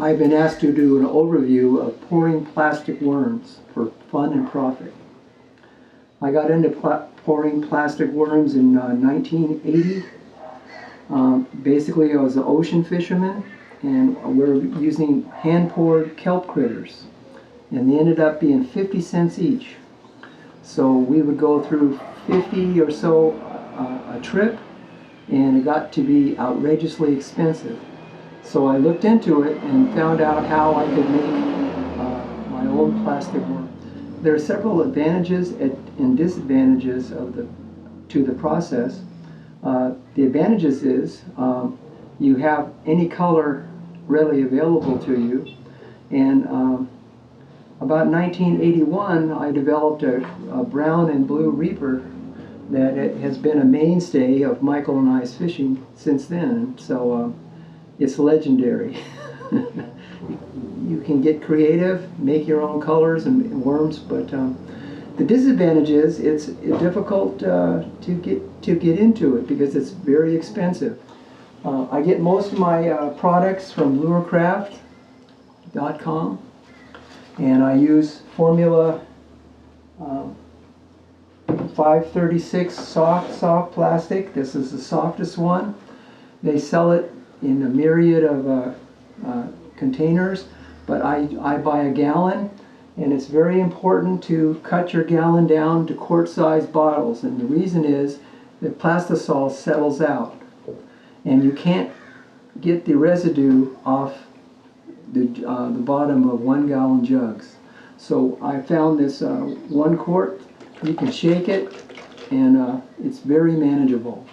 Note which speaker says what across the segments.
Speaker 1: I've been asked to do an overview of pouring plastic worms for fun and profit. I got into pouring plastic worms in 1980. Basically, I was an ocean fisherman, and we were using hand-poured kelp critters, and they ended up being 50 cents each. So we would go through 50 or so a trip, and it got to be outrageously expensive. So I looked into it and found out how I could make my own plastic worm. There are several advantages and disadvantages to the process. The advantages is you have any color readily available to you, and about 1981 I developed a brown and blue reaper that has been a mainstay of Michael and I's fishing since then. So it's legendary. You can get creative, make your own colors and worms, but the disadvantage is it's difficult to get into it because it's very expensive. I get most of my products from lurecraft.com, and I use Formula 536 soft plastic. This is the softest one. They sell it in a myriad of containers, but I buy a gallon, and it's very important to cut your gallon down to quart-sized bottles, and the reason is that plastisol settles out, and you can't get the residue off the bottom of 1 gallon jugs. So I found this 1 quart. You can shake it, and it's very manageable.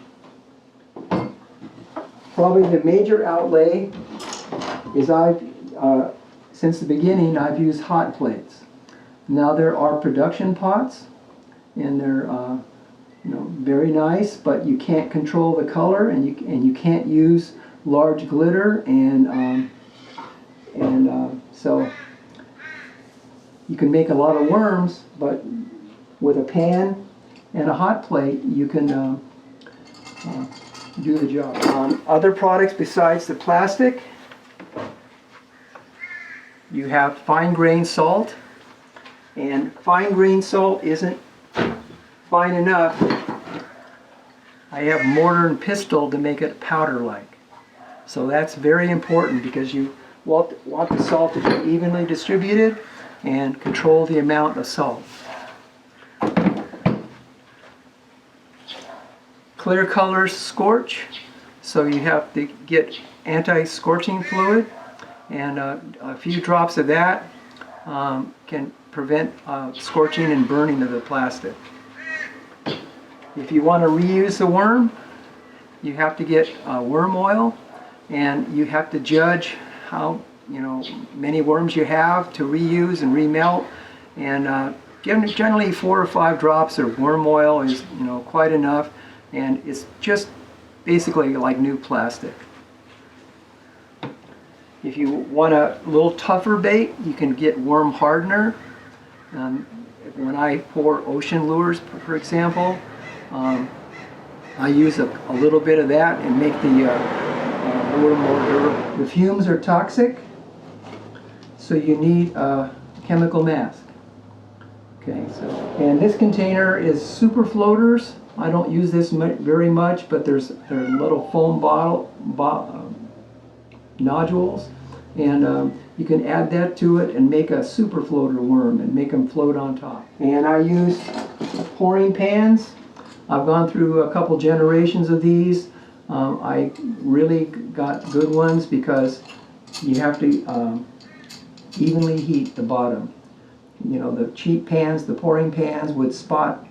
Speaker 1: Probably the major outlay is since the beginning I've used hot plates. Now there are production pots, and they're very nice, but you can't control the color, and you can't use large glitter, and so you can make a lot of worms, but with a pan and a hot plate you can do the job. Other products besides the plastic, you have fine-grained salt, and fine-grained salt isn't fine enough. I have mortar and pestle to make it powder-like. So that's very important because you want the salt to be evenly distributed and control the amount of salt. Clear colors scorch, so you have to get anti-scorching fluid, and a few drops of that can prevent scorching and burning of the plastic. If you want to reuse the worm, you have to get worm oil, and you have to judge how many worms you have to reuse and remelt, and generally 4 or 5 drops of worm oil is quite enough, and it's just basically like new plastic. If you want a little tougher bait, you can get worm hardener. When I pour ocean lures, for example, I use a little bit of that and make the lure more durable. The fumes are toxic, so you need a chemical mask. Okay, and this container is super floaters. I don't use this very much, but they're little foam nodules, and you can add that to it and make a super floater worm and make them float on top. And I use pouring pans. I've gone through a couple generations of these. I really got good ones because you have to evenly heat the bottom. The cheap pans, the pouring pans, would spot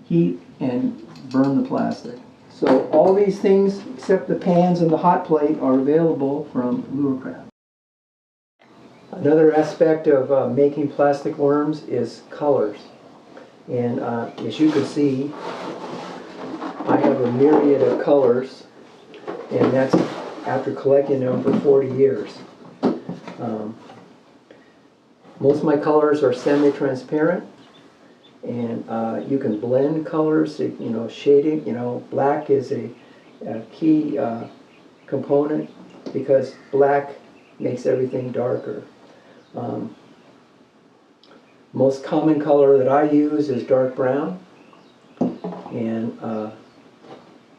Speaker 1: heat and burn the plastic. So all these things except the pans and the hot plate are available from Lurecraft. Another aspect of making plastic worms is colors. And as you can see, I have a myriad of colors, and that's after collecting them for 40 years. Most of my colors are semi-transparent, and you can blend colors, shading. Black is a key component because black makes everything darker. Most common color that I use is dark brown and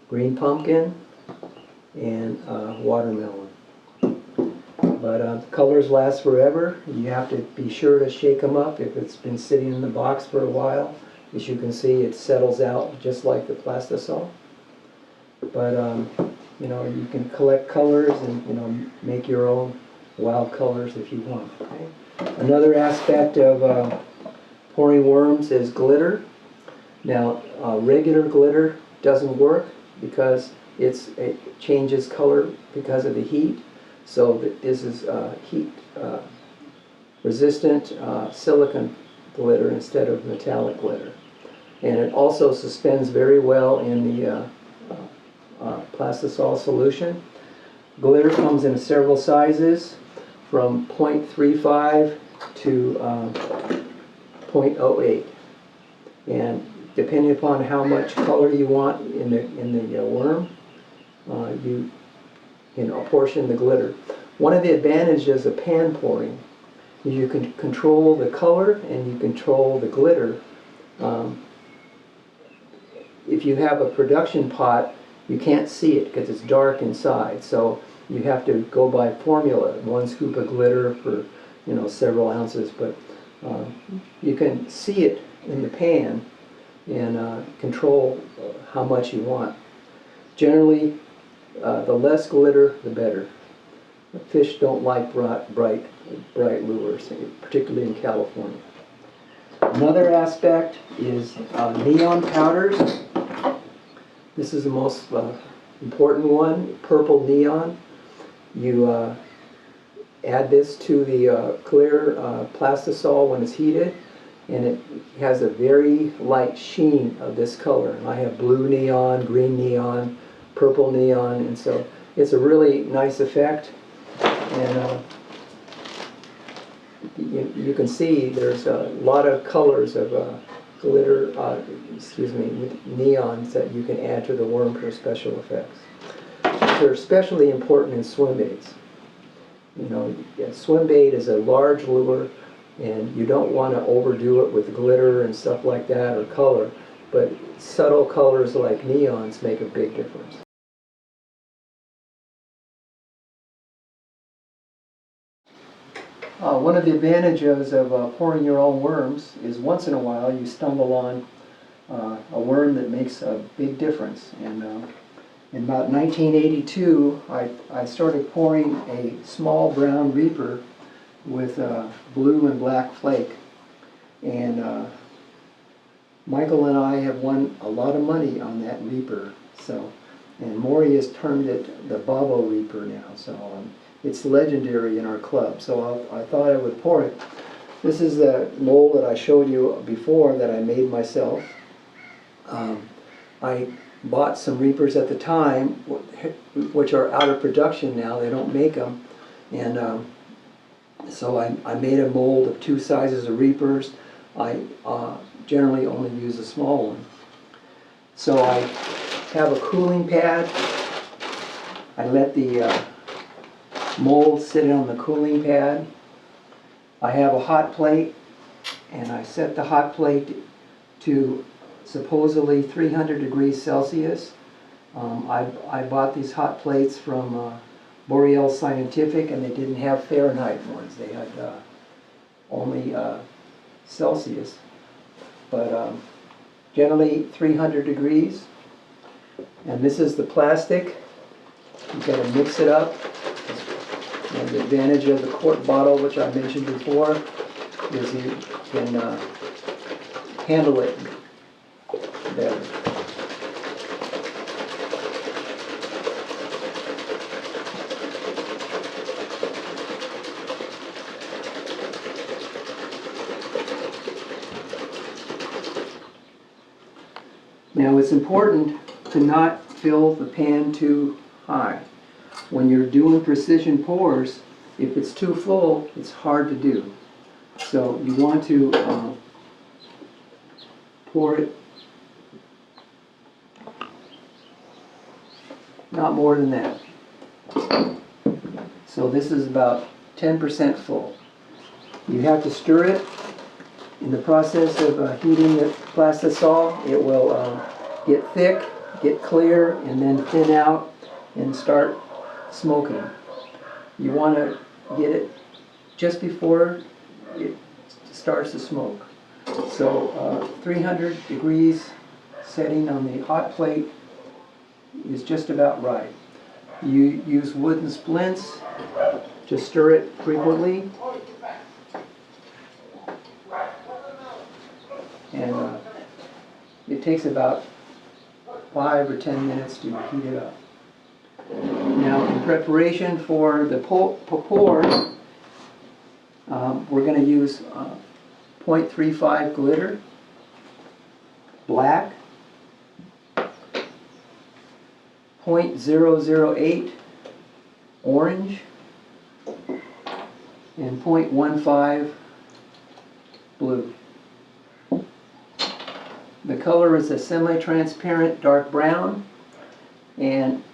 Speaker 1: green pumpkin and watermelon. But the colors last forever. You have to be sure to shake them up if it's been sitting in the box for a while. As you can see, it settles out just like the plastisol. But you know, you can collect colors and, you know, make your own wild colors if you want. Okay? Another aspect of pouring worms is glitter. Now, regular glitter doesn't work because it changes color because of the heat. So this is heat resistant silicone glitter instead of metallic glitter. And it also suspends very well in the plastisol solution. Glitter comes in several sizes from 0.35 to 0.08. And depending upon how much color you want in the worm, you can apportion the glitter. One of the advantages of pan pouring is you can control the color and you control the glitter. If you have a production pot, you can't see it because it's dark inside. So you have to go by formula, 1 scoop of glitter for, you know, several ounces. But you can see it in the pan and control how much you want. Generally, the less glitter, the better. Fish don't like bright lures, particularly in California. Another aspect is neon powders. This is the most important one, purple neon. You add this to the clear plastisol when it's heated, and it has a very light sheen of this color. And I have blue neon, green neon, purple neon, and so it's a really nice effect. And you can see there's a lot of colors of glitter, neons that you can add to the worm for special effects. They're especially important in swim baits. You know, a swim bait is a large lure, and you don't want to overdo it with glitter and stuff like that or color, but subtle colors like neons make a big difference. One of the advantages of pouring your own worms is once in a while you stumble on a worm that makes a big difference. And in about 1982, I started pouring a small brown reaper with blue and black flake. And Michael and I have won a lot of money on that reaper. So, and Maury has termed it the Bobo Reaper now. So it's legendary in our club. So I thought I would pour it. This is the mold that I showed you before that I made myself. I bought some reapers at the time, which are out of production now. They don't make them. And so I made a mold of 2 sizes of reapers. I generally only use a small one. So I have a cooling pad. I let the mold sit on the cooling pad. I have a hot plate, and I set the hot plate to supposedly 300 degrees Celsius. I bought these hot plates from Boreal Scientific, and they didn't have Fahrenheit ones. They had only Celsius. But generally 300 degrees. And this is the plastic. You've got to mix it up. And the advantage of the quart bottle, which I mentioned before, is you can handle it better. Now it's important to not fill the pan too high. When you're doing precision pours, if it's too full, it's hard to do. So you want to pour it not more than that. So this is about 10% full. You have to stir it. In the process of heating the plastisol, it will get thick, get clear, and then thin out and start smoking. You want to get it just before it starts to smoke. So 300 degrees setting on the hot plate is just about right. You use wooden splints to stir it frequently. And it takes about 5 or 10 minutes to heat it up. Now, in preparation for the pour, we're going to use 0.35 glitter, black, 0.008 orange, and 0.15 blue. The color is a semi-transparent dark brown, and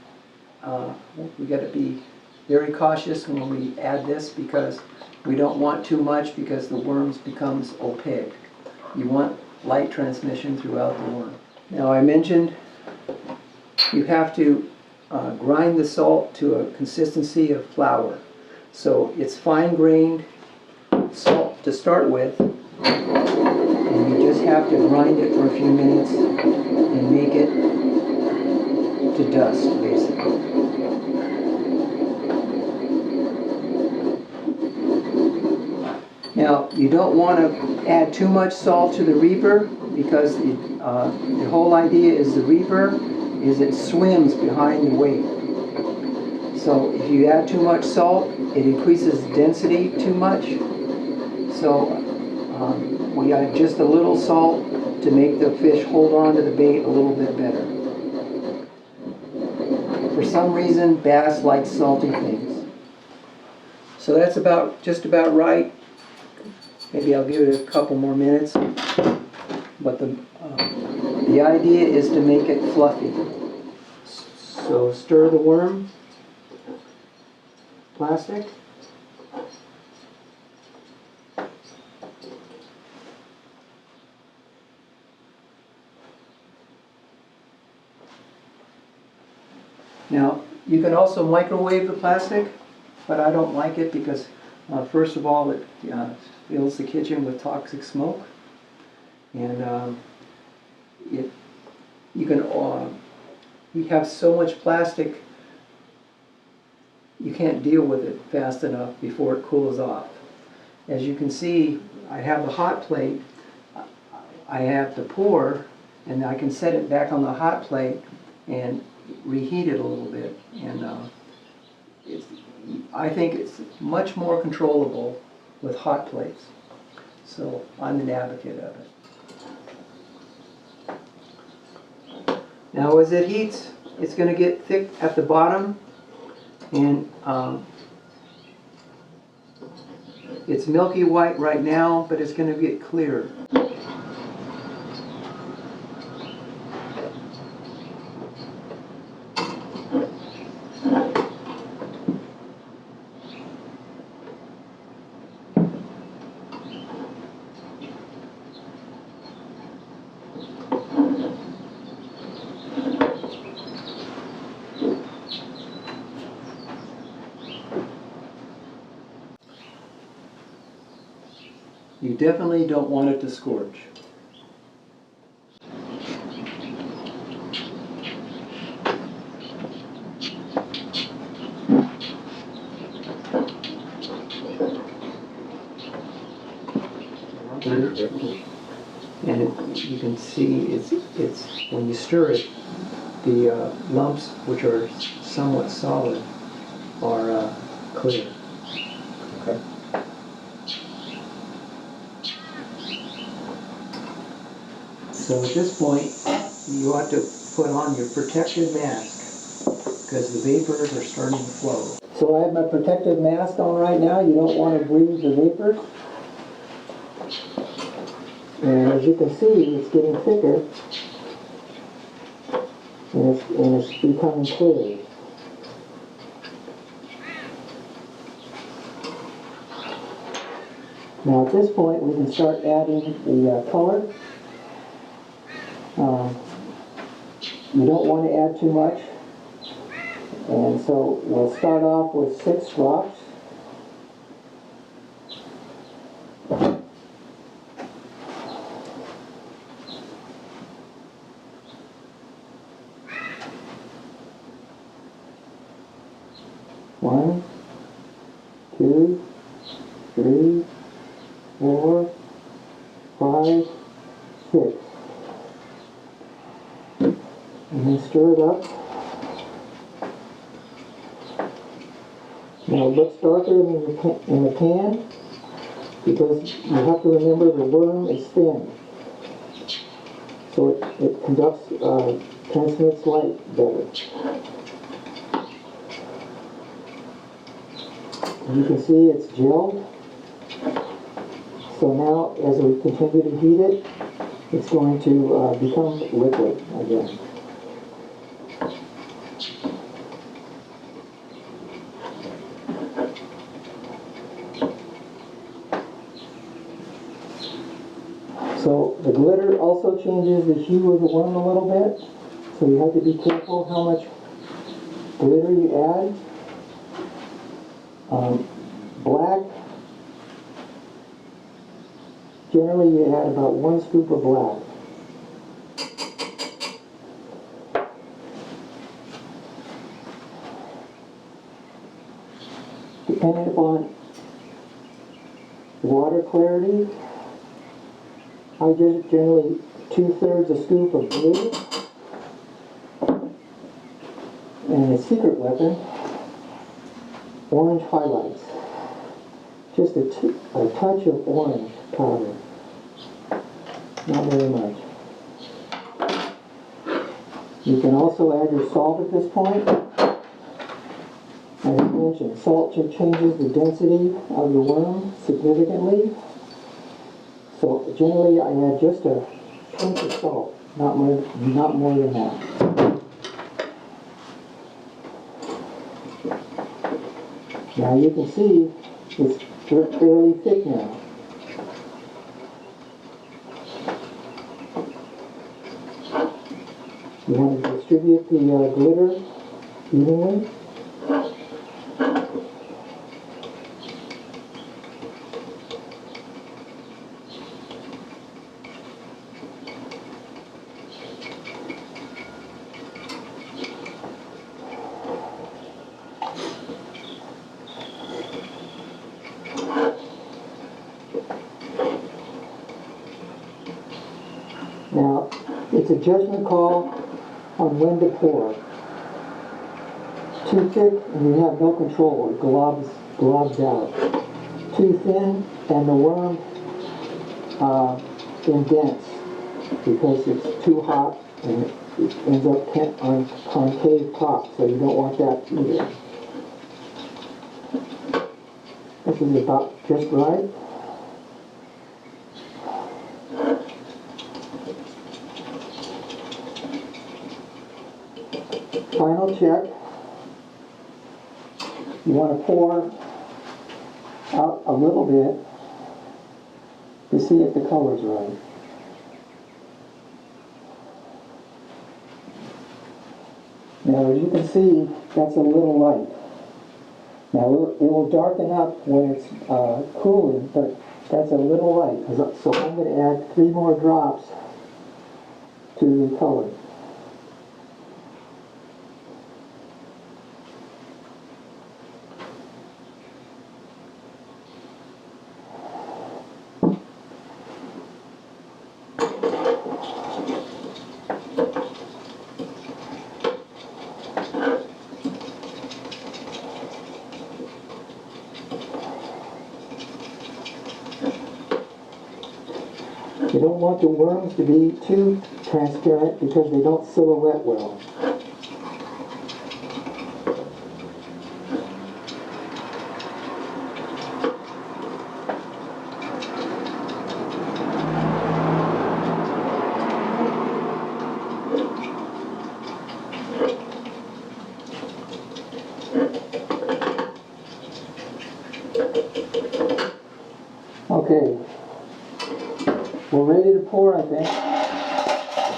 Speaker 1: we got to be very cautious when we add this because we don't want too much because the worms becomes opaque. You want light transmission throughout the worm. Now I mentioned you have to grind the salt to a consistency of flour. So it's fine-grained salt to start with, and you just have to grind it for a few minutes and make it to dust, basically. Now, you don't want to add too much salt to the reaper because the whole idea is the reaper is it swims behind the weight. So if you add too much salt, it increases density too much. So we add just a little salt to make the fish hold on to the bait a little bit better. For some reason, bass like salty things. So that's just about right. Maybe I'll give it a couple more minutes. But the idea is to make it fluffy. So stir the worm, plastic. Now, you can also microwave the plastic, but I don't like it because, first of all, it fills the kitchen with toxic smoke, and you have so much plastic, you can't deal with it fast enough before it cools off. As you can see, I have the hot plate, I have to pour, and I can set it back on the hot plate and reheat it a little bit, and I think it's much more controllable with hot plates. So I'm an advocate of it. Now as it heats, it's going to get thick at the bottom, and it's milky white right now, but it's going to get clearer. You definitely don't want it to scorch. And you can see it's when you stir it, the lumps, which are somewhat solid, are clear. Okay. So at this point, you ought to put on your protective mask because the vapors are starting to flow. So I have my protective mask on right now. You don't want to breathe the vapors. And as you can see, it's getting thicker, and it's becoming clear.
Speaker 2: Now at this point we can start adding the color. You don't want to add too much, and so we'll start off with 6 drops. One, 2, 3, 4, 5, 6. And then stir it up. Now it looks darker in the pan because you have to remember the worm is thin. So it conducts, transmits light better. And you can see it's gelled. So now as we continue to heat it, it's going to become liquid again. So the glitter also changes the hue of the worm a little bit, so you have to be careful how much glitter you add. Black, generally you add about 1 scoop of black. Depending upon water clarity, I just generally 2/3 a scoop of blue, and a secret weapon, orange highlights. Just a touch of orange powder, not very much. You can also add your salt at this point. As I mentioned, salt changes the density of the worm significantly. So generally I add just a pinch of salt, not more than that. Now you can see it's fairly thick now. You want to distribute the glitter evenly. Now, it's a judgment call on when to pour. Too thick and you have no control, it globs out. Too thin and the worm indents because it's too hot and it ends up on concave top, so you don't want that either. This is about just right. Final check. You want to pour out a little bit to see if the color's right. Now as you can see, that's a little light. Now it will darken up when it's cooling, but that's a little light. So I'm going to add 3 more drops to the color. You don't want the worms to be too transparent because they don't silhouette well. Okay, pour, I think.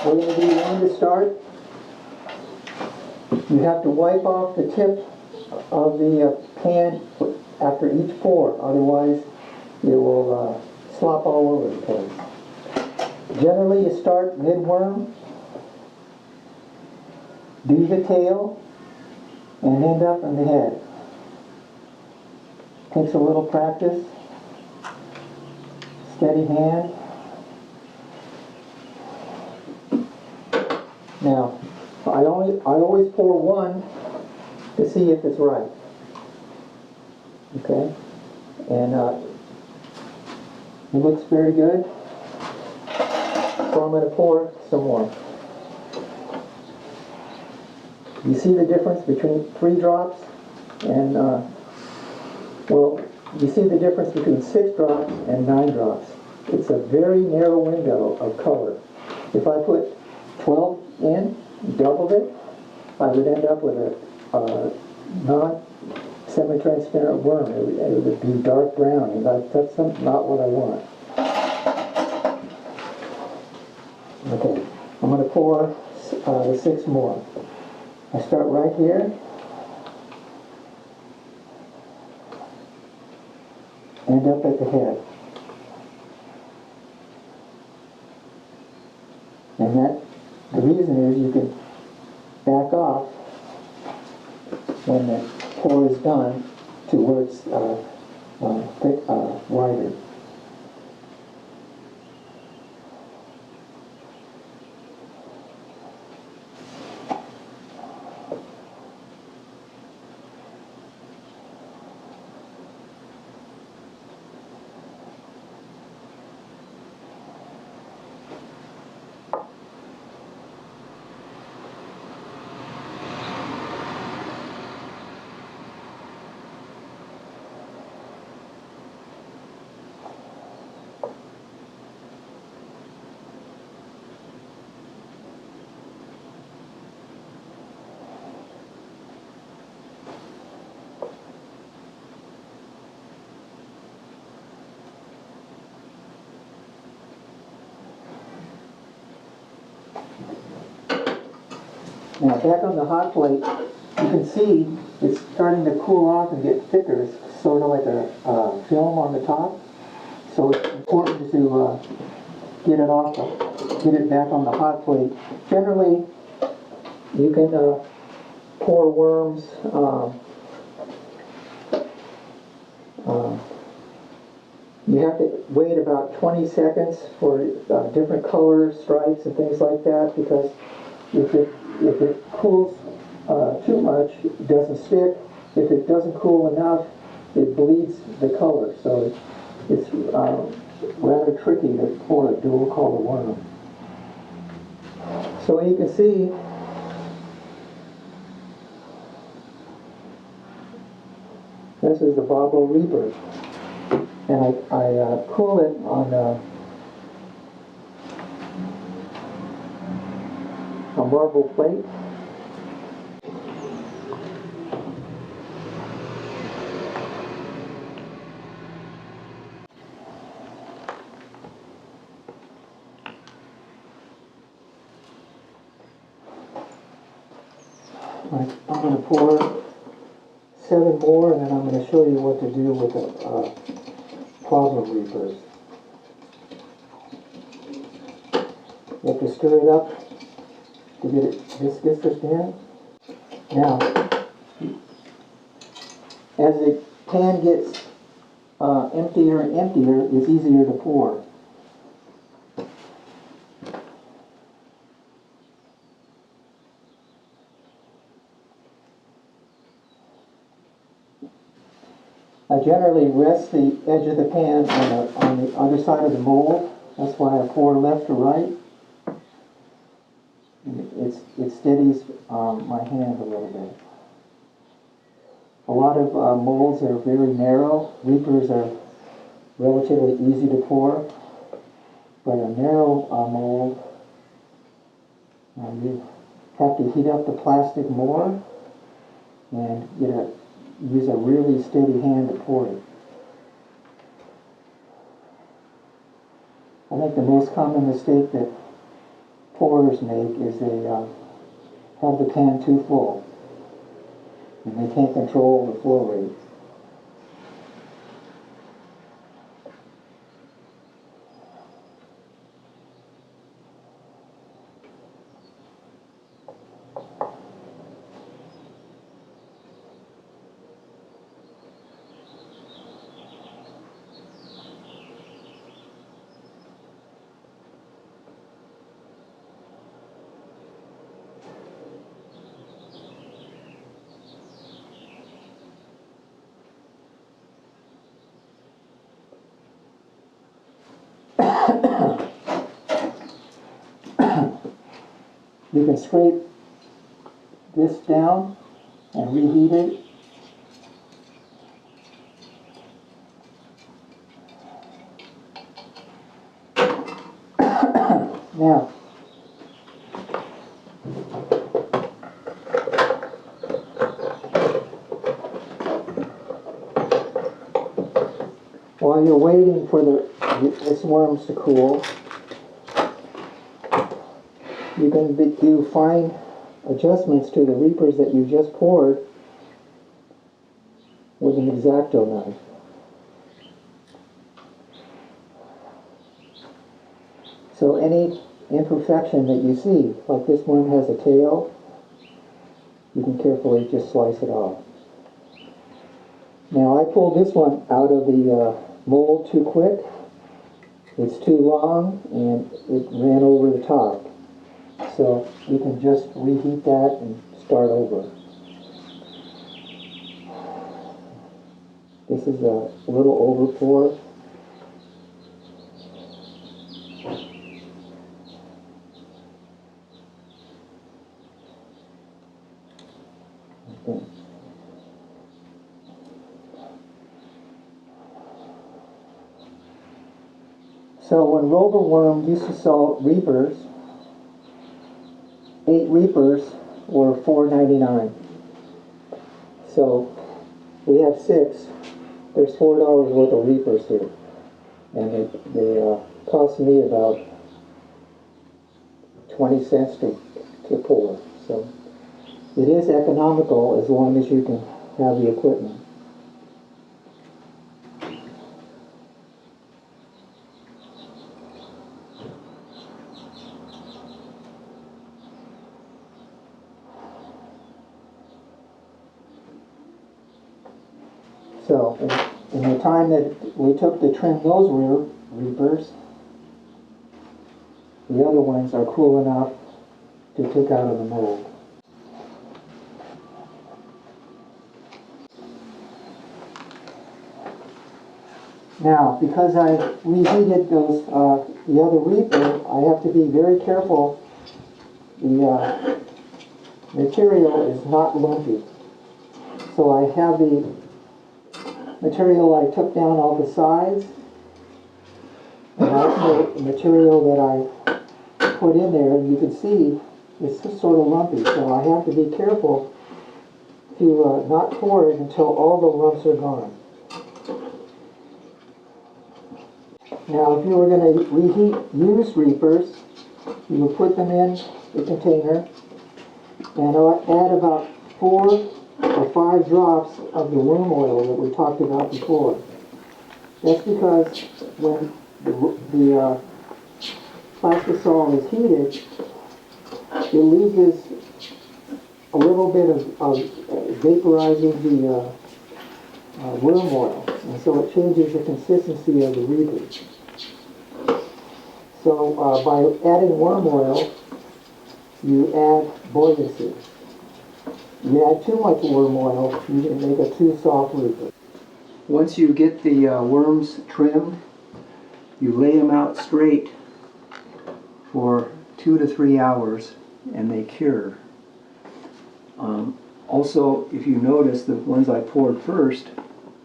Speaker 2: We're going to do one to start. You have to wipe off the tip of the pan after each pour, otherwise it will slop all over the place. Generally, you start mid-worm, do the tail, and end up in the head. Takes a little practice, steady hand. Now, I always pour one to see if it's right. Okay, and it looks very good. So I'm going to pour some more. You see the difference between 3 drops and, well, you see the difference between 6 drops and 9 drops. It's a very narrow window of color. If I put 12 in, doubled it, I would end up with a non-semi-transparent worm. It would be dark brown, and that's not what I want. Okay, I'm going to pour 6 more. I start right here. End up at the head. And the reason is you can back off when the pour is done to where it's wider. Now back on the hot plate, you can see it's starting to cool off and get thicker. It's sort of like a film on the top. So it's important to get it back on the hot plate. Generally, you can pour worms you have to wait about 20 seconds for different color stripes and things like that, because if it cools too much, it doesn't stick. If it doesn't cool enough, it bleeds the color. So it's rather tricky to pour a dual color worm. So you can see this is the Bobo Reaper, and I cool it on a marble plate. I'm going to pour 7 more, and then I'm going to show you what to do with the problem reapers. You have to stir it up to get it viscous again. Now, as the pan gets emptier and emptier, it's easier to pour. I generally rest the edge of the pan on the other side of the mold. That's why I pour left to right. It steadies my hand a little bit. A lot of molds are very narrow. Reapers are relatively easy to pour, but a narrow mold, you have to heat up the plastic more and use a really steady hand to pour it. I think the most common mistake that pourers make is they have the can too full, and they can't control the flow rate. You can scrape this down and reheat it. Now, while you're waiting for this worms to cool, you can do fine adjustments to the reapers that you just poured with an X-Acto knife. So any imperfection that you see, like this worm has a tail, you can carefully just slice it off. Now I pulled this one out of the mold too quick. It's too long and it ran over the top. So you can just reheat that and start over. This is a little over pour. Okay. So when Rover Worm used to sell reapers, 8 reapers were $4.99. So we have 6. There's $4 worth of reapers here, and they cost me about 20 cents to pour. So it is economical as long as you can have the equipment. So, in the time that we took to trim those reapers, the other ones are cool enough to take out of the mold. Now, because I reheated those, the other reaper, I have to be very careful. The material is not lumpy. So I have the material I took down all the sides, and also the material that I put in there, and you can see it's just sort of lumpy, so I have to be careful to not pour it until all the lumps are gone. Now if you were going to reheat used reapers, you would put them in the container and add about 4 or 5 drops of the worm oil that we talked about before. That's because when the plastisol is heated, it loses a little bit of vaporizing the worm oil, and so it changes the consistency of the reaper. So by adding worm oil, you add buoyancy. You add too much worm oil, you can make a too soft reaper.
Speaker 1: Once you get the worms trimmed, you lay them out straight for 2 to 3 hours and they cure. Also, if you notice, the ones I poured first,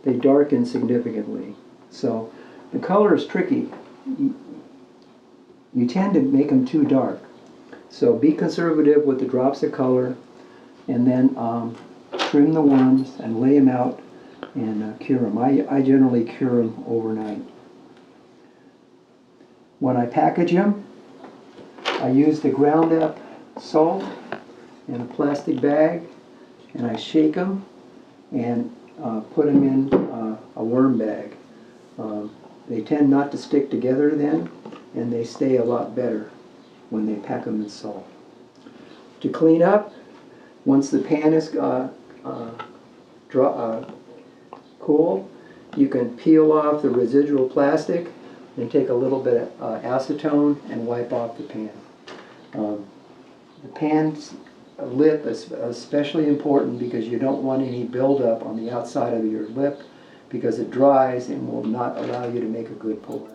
Speaker 1: they darken significantly. So the color is tricky. You tend to make them too dark. So be conservative with the drops of color, and then trim the worms and lay them out and cure them. I generally cure them overnight. When I package them, I use the ground up salt in a plastic bag, and I shake them and put them in a worm bag. They tend not to stick together then, and they stay a lot better when they pack them in salt. To clean up, once the pan is cool, you can peel off the residual plastic and take a little bit of acetone and wipe off the pan. The pan's lip is especially important because you don't want any buildup on the outside of your lip, because it dries and will not allow you to make a good puller.